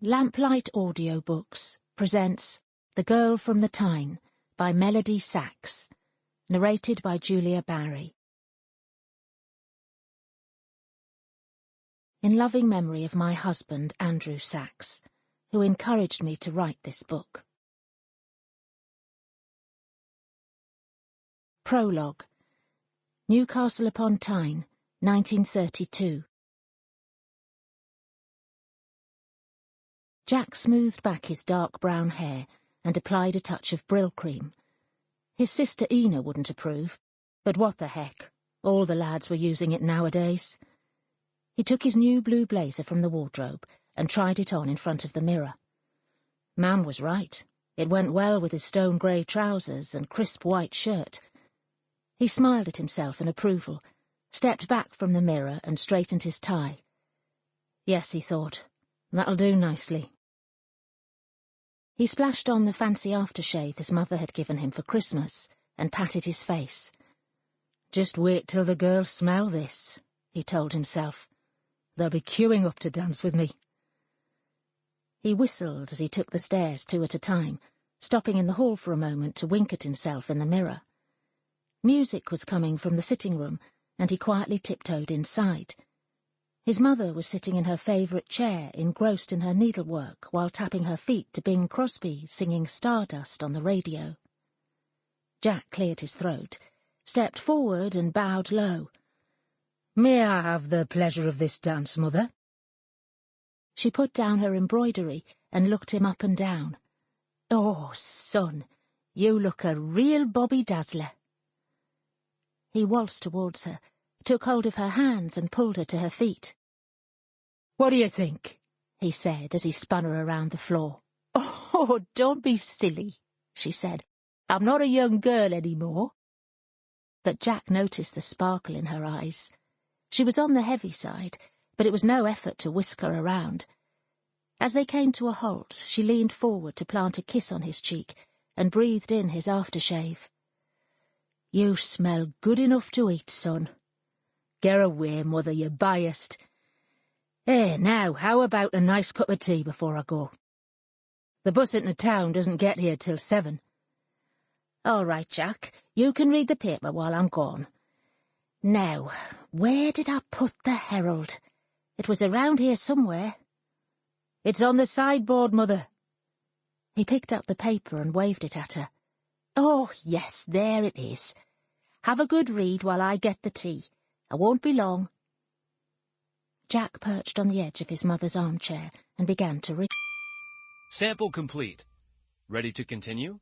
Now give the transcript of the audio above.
Lamplight Audiobooks presents The Girl from the Tyne by Melody Sachs, narrated by Julia Barrie. In loving memory of my husband, Andrew Sachs, who encouraged me to write this book. Prologue. Newcastle upon Tyne, 1932. Jack smoothed back his dark brown hair and applied a touch of Brill cream. His sister Ina wouldn't approve, but what the heck, all the lads were using it nowadays. He took his new blue blazer from the wardrobe and tried it on in front of the mirror. Mam was right. It went well with his stone grey trousers and crisp white shirt. He smiled at himself in approval, stepped back from the mirror and straightened his tie. Yes, he thought, that'll do nicely. He splashed on the fancy aftershave his mother had given him for Christmas and patted his face. Just wait till the girls smell this, he told himself. They'll be queuing up to dance with me. He whistled as he took the stairs 2 at a time, stopping in the hall for a moment to wink at himself in the mirror. Music was coming from the sitting room, and he quietly tiptoed inside. His mother was sitting in her favourite chair, engrossed in her needlework, while tapping her feet to Bing Crosby singing Stardust on the radio. Jack cleared his throat, stepped forward and bowed low. "May I have the pleasure of this dance, Mother?" She put down her embroidery and looked him up and down. "Oh, son, you look a real Bobby Dazzler." He waltzed towards her, took hold of her hands and pulled her to her feet. "What do you think?" he said as he spun her around the floor. "Oh, don't be silly," she said. "I'm not a young girl any more." But Jack noticed the sparkle in her eyes. She was on the heavy side, but it was no effort to whisk her around. As they came to a halt, she leaned forward to plant a kiss on his cheek and breathed in his aftershave. "You smell good enough to eat, son. Get away, Mother, you're biased. Now, how about a nice cup of tea before I go? The bus into town doesn't get here till 7. All right, Jack, you can read the paper while I'm gone. Now, where did I put the Herald? It was around here somewhere." "It's on the sideboard, Mother." He picked up the paper and waved it at her. "Oh, yes, there it is. Have a good read while I get the tea. I won't be long." Jack perched on the edge of his mother's armchair and began to read. Sample complete. Ready to continue?